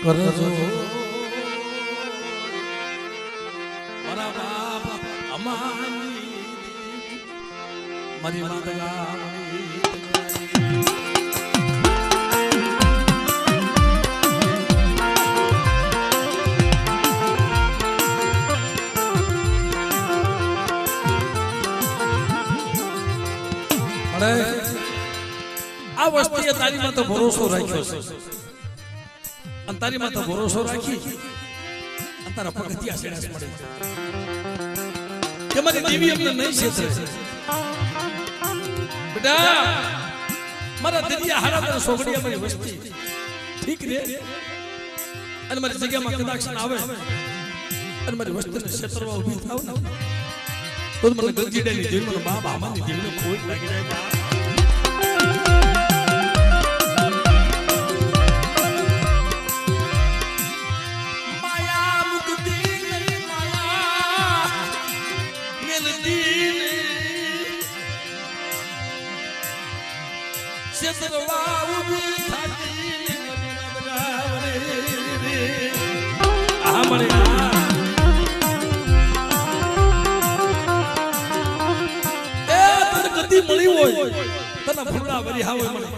કરજો મારા બાપ અમારી મારી માતા આ વસ્તુએ તારી માં તો ભરોસો રાખ્યો છે અને તારી માં તો ભરોસો રાખી અને તારા પગથિયા સેડસ મળે કે મારી દેવી અમને નહીં છેતરે બેટા મારા દરિયા હારા તને સોગડિયા મારી વસ્તી ઠીક રે અને મારી જગ્યામાં કદાચ આવે અને મારી વસ્તીને છેતરવા ઊભી થાવ ને તો મને ગંજીડાની જેલ મને બાપ આમાની જેલને ખોટ લાગી જાય બા મળી હોય તને ભૂલા વરી હાવે મળે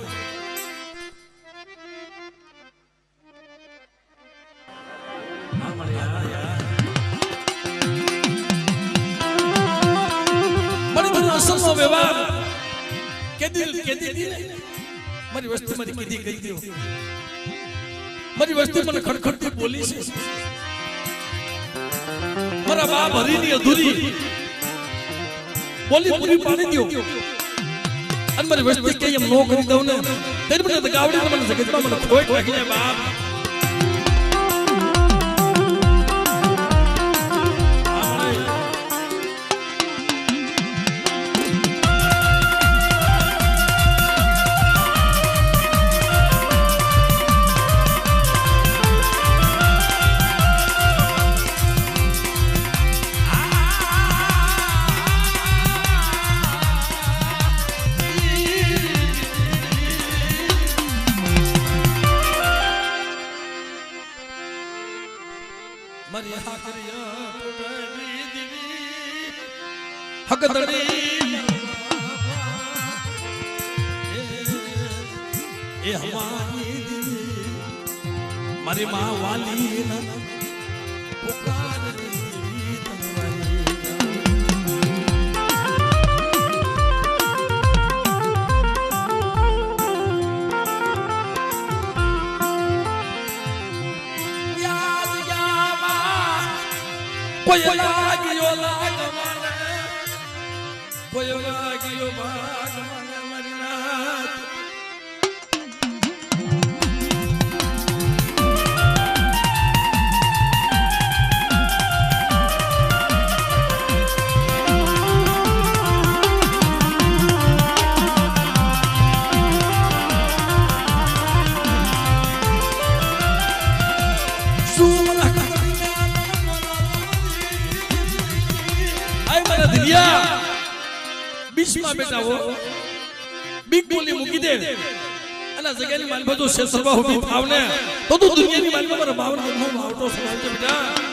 અસલનો વ્યવહાર કેદી મારી વસ્તી મારી કીધી કહી દો મારી વસ્તી મને ખડખડતી બોલી છે મારા બાપ હરીની અધૂરી બોલી પૂરી પાડી દો અને મારી વસ્તી કે એમ નો કરી દઉં ને તેરી મને તો ગાવડી મને જગતમાં મને ખોટ લાગી જાય બાપ મારી માં વાલી કોઈ લાગ્યો લાગ મને કોઈ લાગ્યો ભાગ મને મારી નાથ બીચમાં બેઠા હો બીક બોલી મૂકી દે અને જગ્યાની માલ બધું શેષરવા ઊભી થાવ ને તો તું દુનિયાની માલમાં મારા ભાવનો આવતો સમય છે બેટા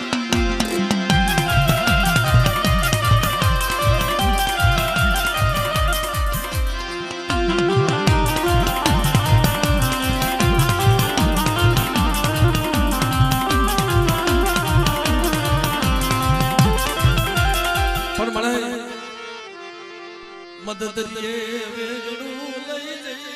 મદદ વેગડું લઈ જઈ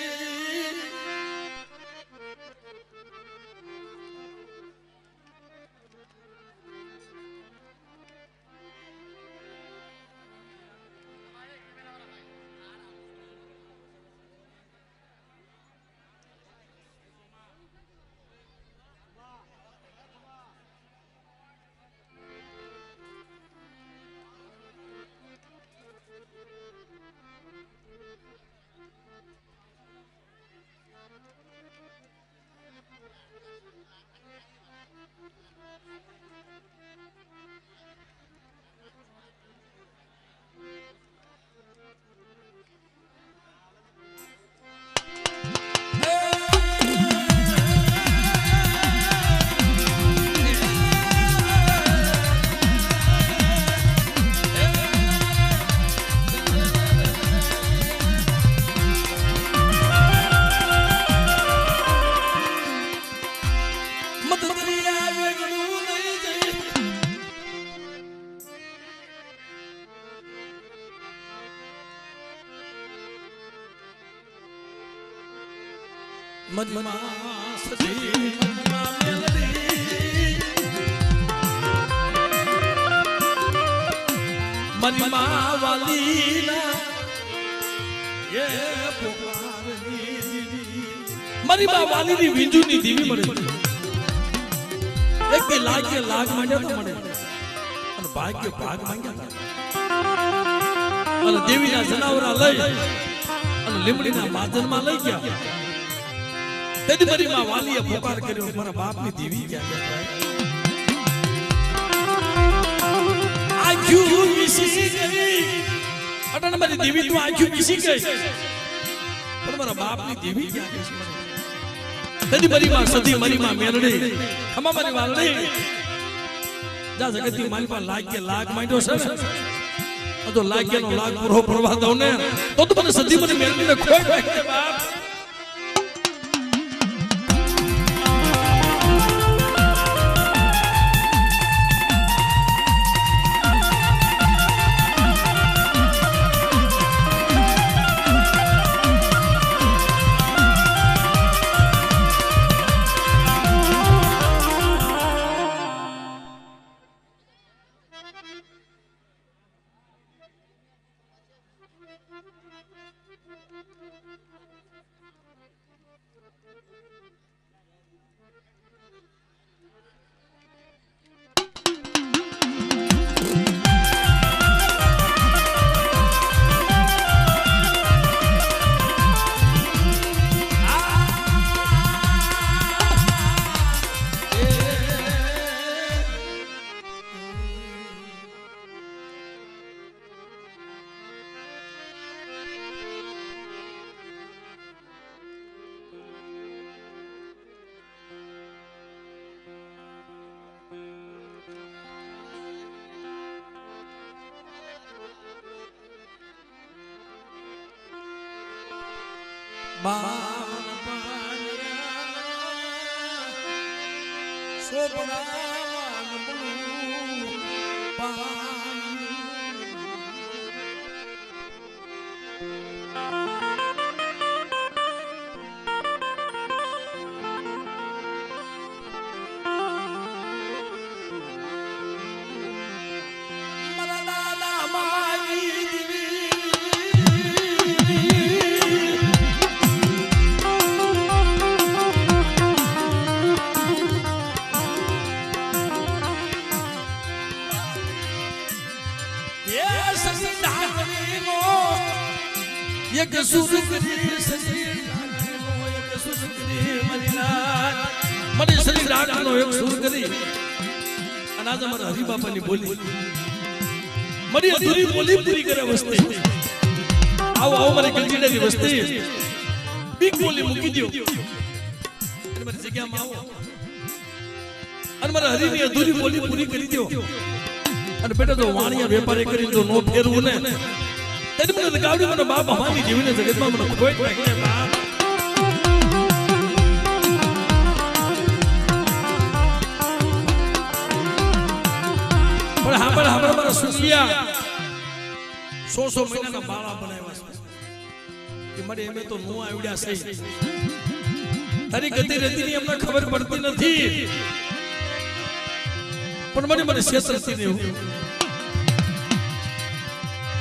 મનમાં સજી મનમાં મેલડી મનમાં વાલીના એ પુકારની દીવી મારી બા વાલીની વિંજુની દીવી મળે એક કે લાગ માંડ્યા તો મળે અને ભાગ્ય ભાગ માંગ્યા અને દેવીના જનાવરા લઈ અને લીમડીના માધનમાં લઈ ગયા તેથી મારી માં વાલીએ પુકાર કર્યો મારા બાપની દેવી ક્યાં જાય આખું વિસી ગઈ અટણ મારી દેવી તો આખું વિસી ગઈ પણ મારા બાપની દેવી ક્યાં છે તેથી મારી માં સધી મારી માં મેરડી ખમા મારી વાલડી જા જગતની મારી માં લાગ માંડ્યો છે ને તો લાગ્યાનો લાગ પૂરો પ્રવાહ દઉં ને તો મને સધી મારી મેરડીને ખોઈ નાખે બાપ એક સુરકરી સજી એક સુરકરી મારી શરીર રાખનો એક સુરકરી અને આજે મારા હરિબાપાની બોલી મારી અધૂરી બોલી પૂરી કરે વસ્તી આવો મારી ગંજીડાની વસ્તી બીક બોલી મૂકી દો અને મારી જગ્યામાં આવો અને મારા હરિની અધૂરી બોલી પૂરી કરી દો અને બેટા તો વાણિયા વેપારી કરી તો નો ફેરવું ને તેની મને ગાવડી મને બાપ અમારી જીવને જગતમાં મને કોઈ નાખે બાપ પણ હાબર મારા સુસિયા 100 મહિનાના બાળા બનાવ્યા છે કે મારે એમે તો નો આવડ્યા છે તારી ગતિ રહેતી એમને ખબર પડતી નથી પણ મને ક્ષેત્રથી રહેવું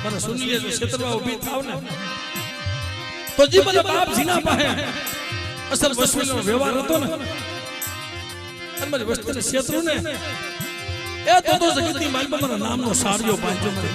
મને સુની લે ક્ષેત્રમાં ઊભી થાવ ને તો જી મને બાપ જીના પાસે અસલ વસૂલનો વ્યવહાર હતો ને અને મારી વસ્તુને ક્ષેત્ર ને એ તો જગતની માલમાં મારા નામનો સારિયો બાંધ્યો મને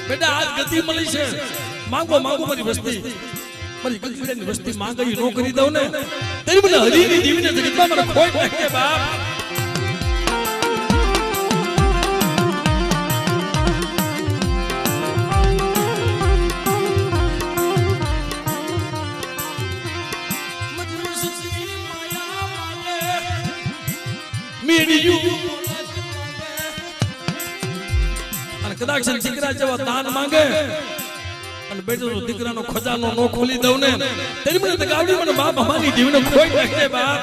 બેટા આજ ગતિ મળી છે માંગો મારી વસ્તી મારી ગંજીડાની વસ્તી માંગી નો કરી દઉં ને તેરી મને હરીની દીવીને જગતમાં મને ખોઈ નાખે બાપ કદાચ દીકરા જેવા દાન માંગે અને બેટો દીકરાનો ખજાનો નો ખોલી દઉં ને તેની મને ગાવડી મને બાપ અમારી જીવને ખોઈ નાખે બાપ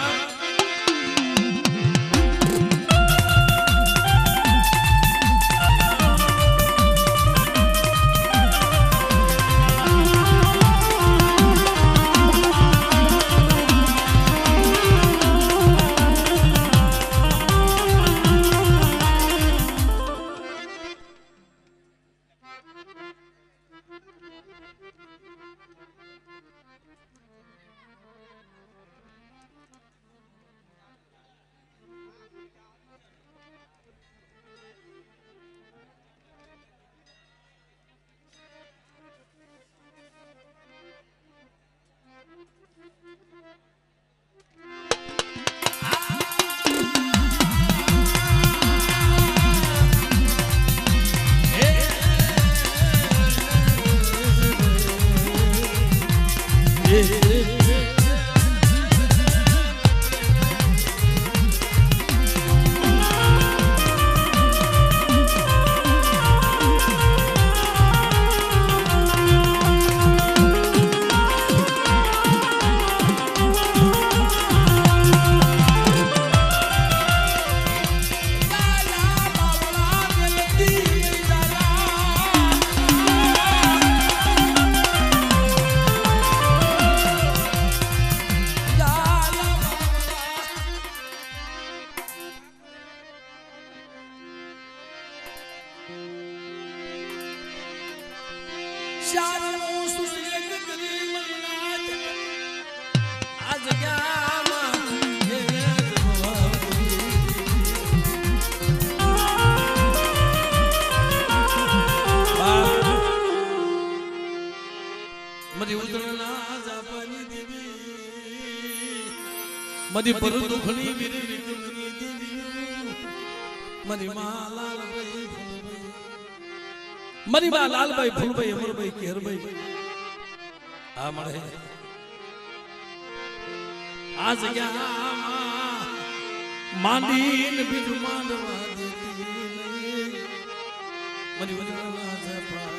મધી પર દુખણી વીરી વિકમની દેવી મધી માં લાલભાઈ મધી માં લાલભાઈ ફૂલભાઈ અમરભાઈ કેરભાઈ આ મળે આ જગ્યામાં માંડીને બીજું માંડવા દેતી મધી વજના જપા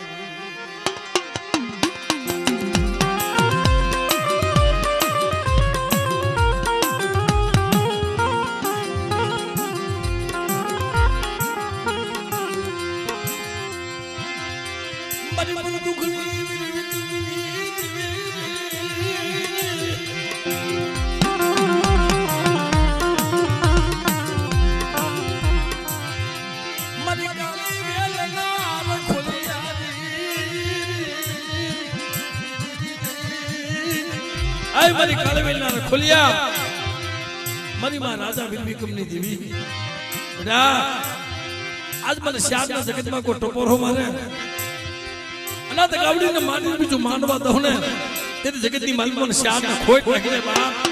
મારી કાળવેલના ખોલિયા મારી માં રાજા વીર વિક્રમની દેવી આજ મને શ્યામના જગતમાં કોઈ ટપોરો મારે અનાથ ગાવડીને માની બીજું માનવા દઉં ને તેથી જગતની માલિકોને શ્યામને ખોટ નાખે બાપ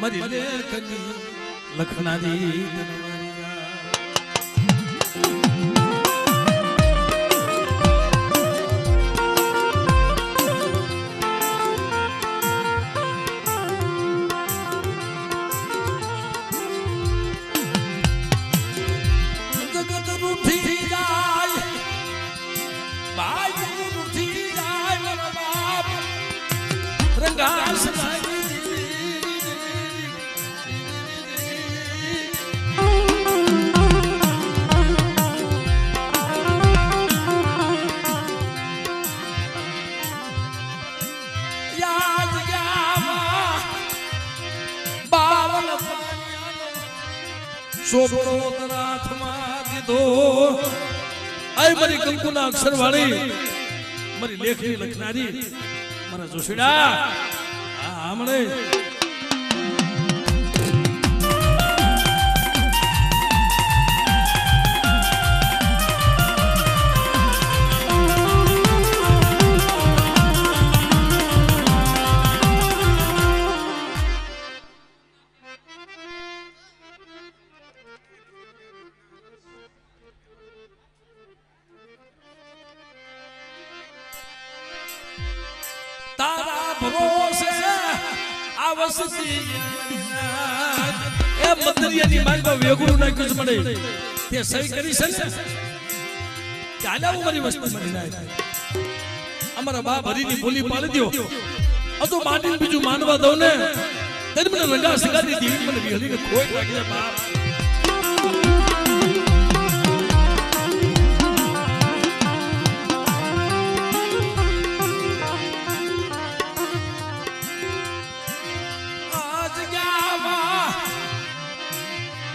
મરી લેખની લખનારી જગત રૂઠી જાય આસ લાગી યાદ ગયા બાવન સોપડો તરાથમાં દીધો આય મારી કંકુના અક્ષર વાળી મારી લેખની લખનારી મારા જોશીડા આમણે તારા ભરોસે આ વસતી એ મદરિયાની માંગમાં વેગું નાખ્યું છે મને તે સહી કરી છે ને કે આલા હું મારી વસ્તી મળી જાય અમારા બાપ હરીની બોલી પાડી દો આ તો માટીને બીજું માનવા દઉં ને તેને મને રંગા સગાની દીવી મને વિહળીને ખોઈ લાગી છે બાપ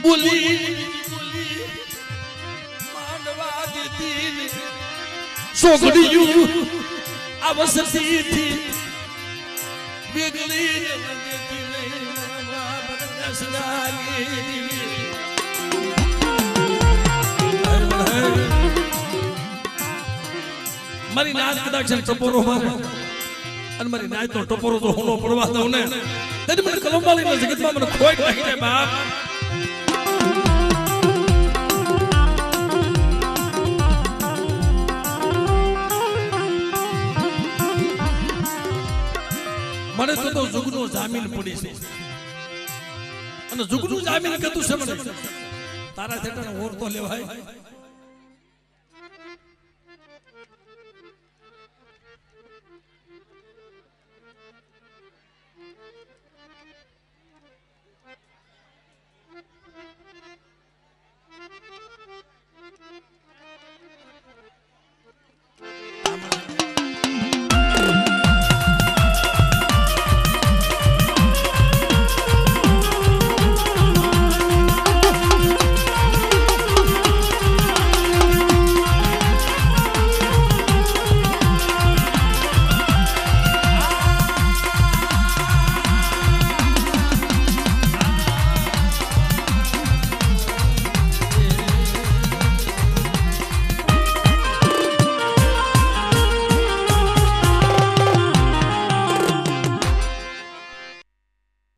બોલી માનવા દીધી સોગડિયું આ વસતી થી વેગળી નગતી નહીં મારા સગાની મારી નાત કદાચ ટપોરો મારે અને મારી નાત તો ટપોરો તો હોનો પડવા દઉં ને તેને મને કલમવાળીના જગતમાં મને ખોઈ નાખી જાય બાપ મને તો જુગનો જામીન પડી છે અને જુગનું જામીન કતું છે મને તારા થેટાને ઓર તો લેવાય